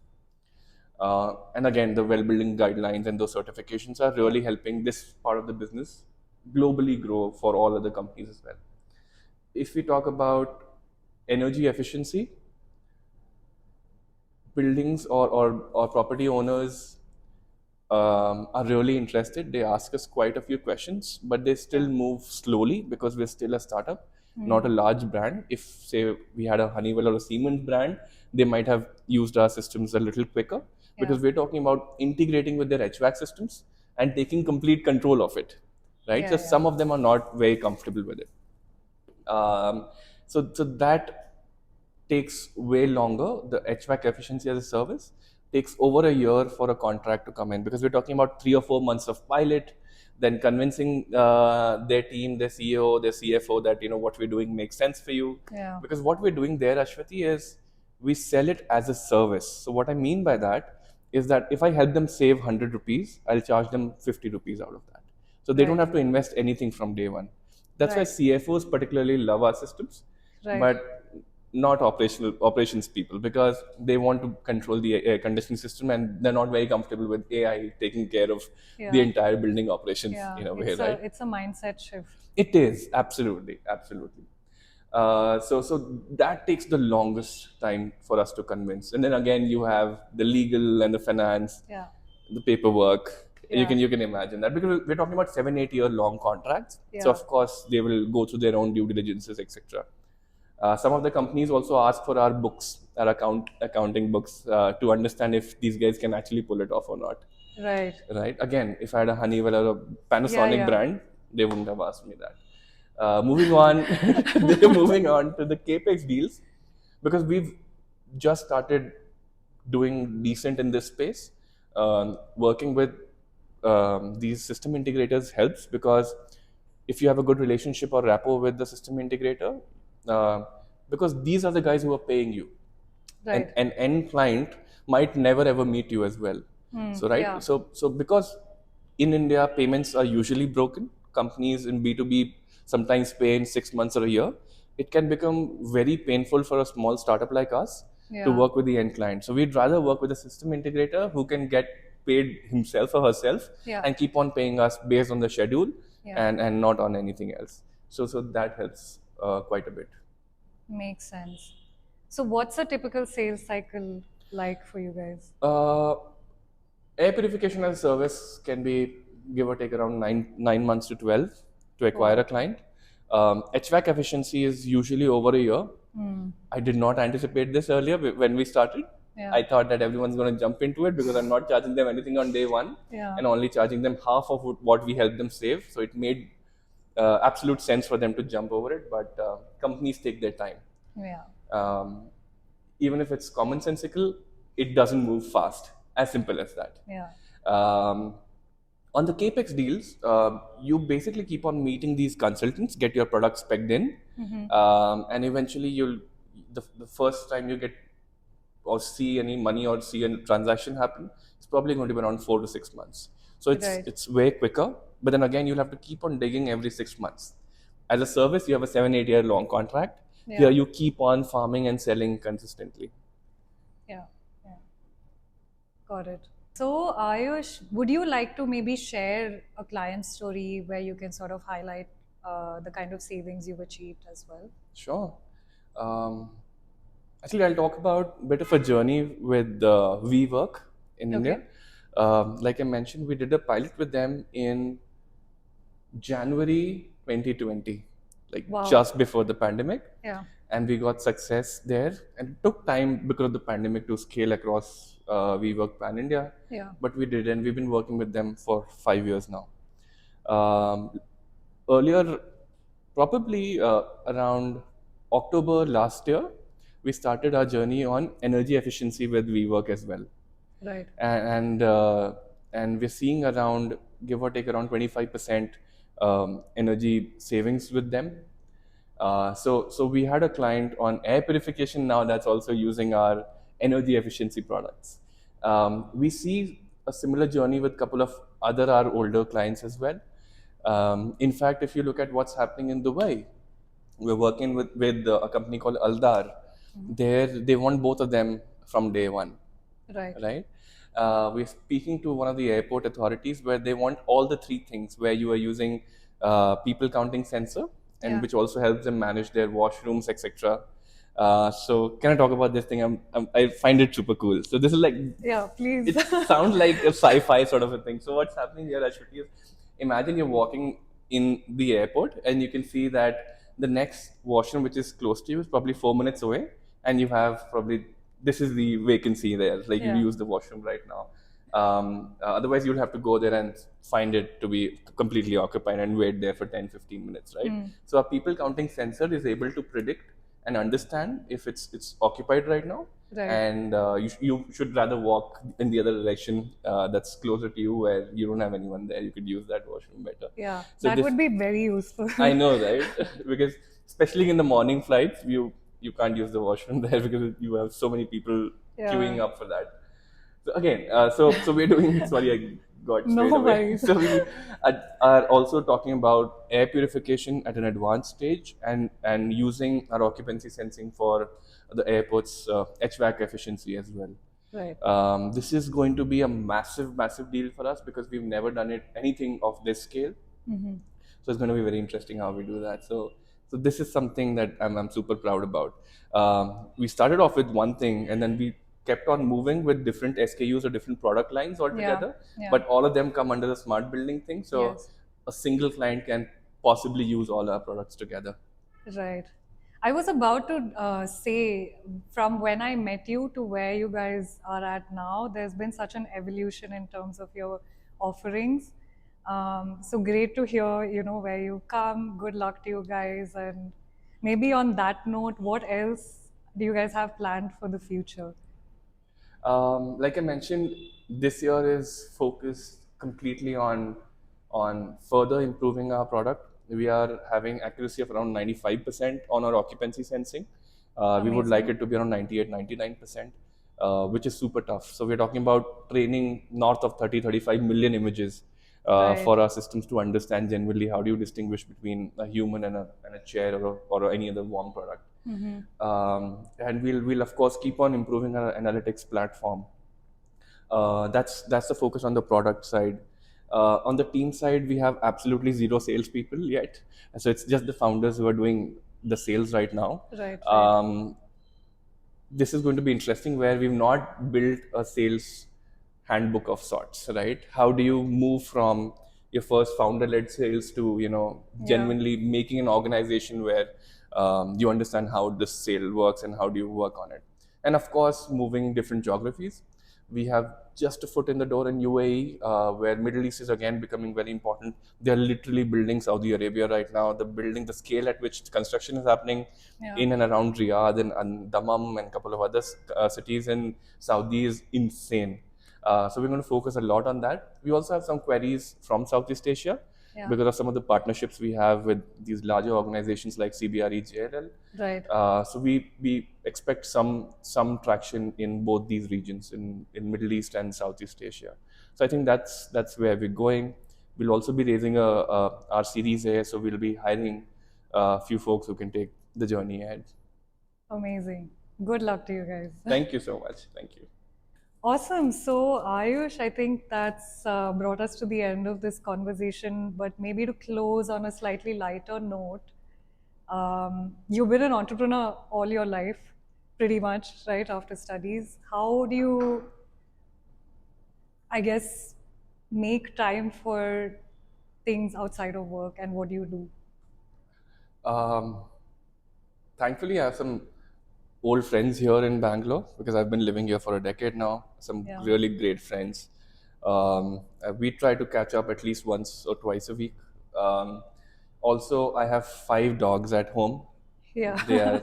[SPEAKER 3] And again, the well-building guidelines and those certifications are really helping this part of the business globally grow for all other companies as well. If we talk about energy efficiency, buildings or property owners are really interested. They ask us quite a few questions, but they still move slowly because we're still a startup, not a large brand. If, say, we had a Honeywell or a Siemens brand, they might have used our systems a little quicker, because we're talking about integrating with their HVAC systems and taking complete control of it, right?
[SPEAKER 2] Yeah,
[SPEAKER 3] So
[SPEAKER 2] yeah.
[SPEAKER 3] some of them are not very comfortable with it. So that takes way longer. The HVAC efficiency as a service takes over a year for a contract to come in, because we're talking about 3 or 4 months of pilot, then convincing their team, their CEO, their CFO that what we're doing makes sense for you.
[SPEAKER 2] Yeah.
[SPEAKER 3] Because what we're doing there, Ashwati, is we sell it as a service. So what I mean by that is that if I help them save 100 rupees, I'll charge them 50 rupees out of that. So they don't
[SPEAKER 2] Right.
[SPEAKER 3] have to invest anything from day one. That's why
[SPEAKER 2] Right.
[SPEAKER 3] CFOs particularly love our systems,
[SPEAKER 2] Right.
[SPEAKER 3] but not operations people, because they want to control the air conditioning system, and they're not very comfortable with AI taking care of the
[SPEAKER 2] Yeah.
[SPEAKER 3] entire building operations
[SPEAKER 2] Yeah.
[SPEAKER 3] in a way,
[SPEAKER 2] It's
[SPEAKER 3] right?
[SPEAKER 2] it's a mindset shift.
[SPEAKER 3] It is absolutely. So that takes the longest time for us to convince, and then again you have the legal and the finance,
[SPEAKER 2] Yeah.
[SPEAKER 3] the paperwork.
[SPEAKER 2] Yeah.
[SPEAKER 3] You can imagine that, because we're talking about 7-8 year long contracts. So
[SPEAKER 2] Yeah.
[SPEAKER 3] of course they will go through their own due diligences, etc. Some of the companies also ask for our books, our accounting books, to understand if these guys can actually pull it off or not.
[SPEAKER 2] Right.
[SPEAKER 3] Right? Again, if I had a Honeywell or a
[SPEAKER 2] Yeah,
[SPEAKER 3] Panasonic
[SPEAKER 2] yeah.
[SPEAKER 3] brand, they wouldn't have asked me that. Moving on, they're moving on to the capex deals, because we've just started doing decent in this space. Working with these system integrators helps, because if you have a good relationship or rapport with the system integrator, uh, because these are the guys who are paying you, and
[SPEAKER 2] Right.
[SPEAKER 3] an end client might never ever meet you as well. So
[SPEAKER 2] Yeah.
[SPEAKER 3] right, so because in India payments are usually broken, companies in B2B sometimes pay in 6 months or a year. It can become very painful for a small startup like us to
[SPEAKER 2] Yeah.
[SPEAKER 3] work with the end client. So we'd rather work with a system integrator who can get paid himself or herself
[SPEAKER 2] Yeah.
[SPEAKER 3] and keep on paying us based on the schedule,
[SPEAKER 2] Yeah.
[SPEAKER 3] and not on anything else. So that helps quite a bit.
[SPEAKER 2] Makes sense. So, what's a typical sales cycle like for you guys?
[SPEAKER 3] Air purification as a service can be, give or take, around 9 months to 12 to acquire
[SPEAKER 2] Wow.
[SPEAKER 3] a client. HVAC efficiency is usually over a year. I did not anticipate this earlier when we started.
[SPEAKER 2] Yeah.
[SPEAKER 3] I thought that everyone's going to jump into it because I'm not charging them anything on day one,
[SPEAKER 2] Yeah.
[SPEAKER 3] and only charging them half of what we helped them save. So it made absolute sense for them to jump over it. But companies take their time.
[SPEAKER 2] Yeah.
[SPEAKER 3] Um, Even if it's commonsensical, it doesn't move fast. As simple as that.
[SPEAKER 2] Yeah.
[SPEAKER 3] Um, on the capex deals, you basically keep on meeting these consultants, get your products pegged in, and eventually the first time you get or see any money or see a transaction happen, it's probably going to be around 4 to 6 months. So
[SPEAKER 2] Right.
[SPEAKER 3] it's way quicker. But then again, you'll have to keep on digging every 6 months. As a service, you have a 7-8 year long contract.
[SPEAKER 2] Yeah.
[SPEAKER 3] Here, you keep on farming and selling consistently.
[SPEAKER 2] Yeah. Yeah. Got it. So, Ayush, would you like to maybe share a client story where you can sort of highlight the kind of savings you've achieved as well?
[SPEAKER 3] Sure. Um, Actually, I'll talk about a bit of a journey with WeWork in
[SPEAKER 2] Okay.
[SPEAKER 3] India. Like I mentioned, we did a pilot with them in January 2020, like
[SPEAKER 2] Wow.
[SPEAKER 3] just before the pandemic.
[SPEAKER 2] Yeah.
[SPEAKER 3] And we got success there. And it took time because of the pandemic to scale across WeWork Pan India.
[SPEAKER 2] Yeah.
[SPEAKER 3] But we did, and we've been working with them for 5 years now. Earlier, probably around October last year, we started our journey on energy efficiency with WeWork as well.
[SPEAKER 2] Right.
[SPEAKER 3] And we're seeing around, give or take, around 25% energy savings with them. So we had a client on air purification now that's also using our energy efficiency products. We see a similar journey with a couple of other our older clients as well. In fact, if you look at what's happening in Dubai, we're working with a company called Aldar. They want both of them from day one,
[SPEAKER 2] Right.
[SPEAKER 3] right? We're speaking to one of the airport authorities where they want all the three things, where you are using people counting sensor, and
[SPEAKER 2] Yeah.
[SPEAKER 3] which also helps them manage their washrooms, etc. So can I talk about this thing? I find it super cool. So this is like,
[SPEAKER 2] Yeah, please.
[SPEAKER 3] it sounds like a sci-fi sort of a thing. So what's happening here, Ashwati, is imagine you're walking in the airport and you can see that the next washroom which is close to you is probably 4 minutes away, and you have probably, this is the vacancy there, like
[SPEAKER 2] Yeah.
[SPEAKER 3] you use the washroom right now. Otherwise you'll have to go there and find it to be completely occupied and wait there for 10-15 minutes, right? So a people counting sensor is able to predict and understand if it's occupied right now,
[SPEAKER 2] Right.
[SPEAKER 3] and you should rather walk in the other direction that's closer to you, where you don't have anyone there. You could use that washroom better.
[SPEAKER 2] Yeah,
[SPEAKER 3] So
[SPEAKER 2] that
[SPEAKER 3] this-
[SPEAKER 2] would be very useful.
[SPEAKER 3] I know, right? Because especially in the morning flights, you can't use the washroom there because you have so many people
[SPEAKER 2] Yeah.
[SPEAKER 3] queuing up for that. So again, so we're doing. Sorry, I got
[SPEAKER 2] No
[SPEAKER 3] straight away.
[SPEAKER 2] worries.
[SPEAKER 3] So we are also talking about air purification at an advanced stage, and using our occupancy sensing for the airport's HVAC efficiency as well.
[SPEAKER 2] Right.
[SPEAKER 3] This is going to be a massive deal for us because we've never done anything of this scale. So it's going to be very interesting how we do that. So this is something that I'm super proud about. We started off with one thing, and then we kept on moving with different SKUs or different product lines altogether,
[SPEAKER 2] Yeah.
[SPEAKER 3] but all of them come under the smart building thing. So
[SPEAKER 2] Yes.
[SPEAKER 3] a single client can possibly use all our products together.
[SPEAKER 2] Right. I was about to say, from when I met you to where you guys are at now, there's been such an evolution in terms of your offerings. So great to hear, where you come. Good luck to you guys. And maybe on that note, what else do you guys have planned for the future?
[SPEAKER 3] Like I mentioned, this year is focused completely on further improving our product. We are having accuracy of around 95% on our occupancy sensing. We would like
[SPEAKER 2] Amazing.
[SPEAKER 3] it to be around 98, 99%, which is super tough. So we're talking about training north of 30, 35 million images
[SPEAKER 2] Right.
[SPEAKER 3] for our systems to understand genuinely how do you distinguish between a human and a chair or any other warm product. And we'll of course keep on improving our analytics platform. That's the focus on the product side. On the team side, we have absolutely zero salespeople yet, so it's just the founders who are doing the sales right now.
[SPEAKER 2] Right.
[SPEAKER 3] This is going to be interesting where we've not built a sales handbook of sorts, right? How do you move from your first founder-led sales to genuinely making an organization where you understand how this sale works and how do you work on it? And of course, moving different geographies. We have just a foot in the door in UAE, where Middle East is again becoming very important. They're literally building Saudi Arabia right now. The scale at which construction is happening in and around Riyadh and Dammam and a couple of other cities in Saudi is insane. So we're going to focus a lot on that. We also have some queries from Southeast Asia because of some of the partnerships we have with these larger organizations like CBRE, JLL.
[SPEAKER 2] Right.
[SPEAKER 3] So we expect some traction in both these regions in Middle East and Southeast Asia. So I think that's where we're going. We'll also be raising our Series A, so we'll be hiring a few folks who can take the journey ahead.
[SPEAKER 2] Amazing. Good luck to you guys.
[SPEAKER 3] Thank you so much. Thank you.
[SPEAKER 2] Awesome. So, Ayush, I think that's brought us to the end of this conversation. But maybe to close on a slightly lighter note, you've been an entrepreneur all your life, pretty much, right, after studies. How do you, I guess, make time for things outside of work, and what do you do?
[SPEAKER 3] Thankfully, I have some old friends here in Bangalore because I've been living here for a decade now. Some really great friends. We try to catch up at least once or twice a week. Also, I have 5 dogs at home.
[SPEAKER 2] Yeah.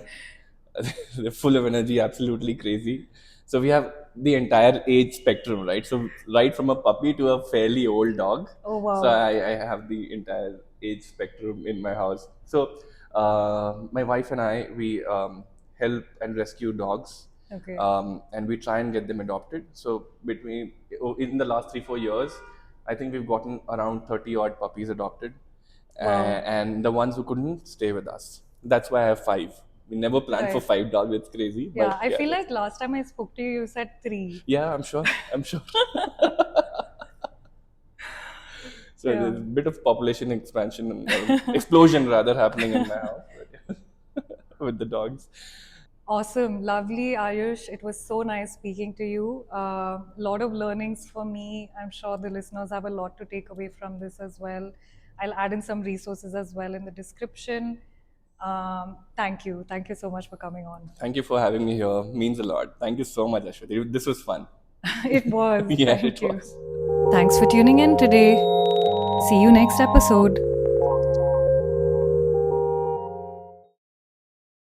[SPEAKER 3] They're full of energy, absolutely crazy. So we have the entire age spectrum, right? So right from a puppy to a fairly old dog.
[SPEAKER 2] Oh, wow.
[SPEAKER 3] So I have the entire age spectrum in my house. So my wife and I, we help and rescue dogs.
[SPEAKER 2] Okay.
[SPEAKER 3] And we try and get them adopted. So in the last 3-4 years, I think we've gotten around 30 odd puppies adopted. And the ones who couldn't stay with us. That's why I have 5. We never planned for 5 dogs. It's crazy.
[SPEAKER 2] Yeah,
[SPEAKER 3] but
[SPEAKER 2] I feel like last time I spoke to you, you said 3.
[SPEAKER 3] Yeah, I'm sure. So there's a bit of population expansion and explosion rather happening in my house with the dogs.
[SPEAKER 2] Awesome. Lovely, Ayush. It was so nice speaking to you. A lot of learnings for me. I'm sure the listeners have a lot to take away from this as well. I'll add in some resources as well in the description. Thank you. Thank you so much for coming on.
[SPEAKER 3] Thank you for having me here. Means a lot. Thank you so much, Ashwati. This was fun.
[SPEAKER 2] It was.
[SPEAKER 3] Yeah,
[SPEAKER 2] Thank you.
[SPEAKER 3] was.
[SPEAKER 2] Thanks for tuning in today. See you next episode.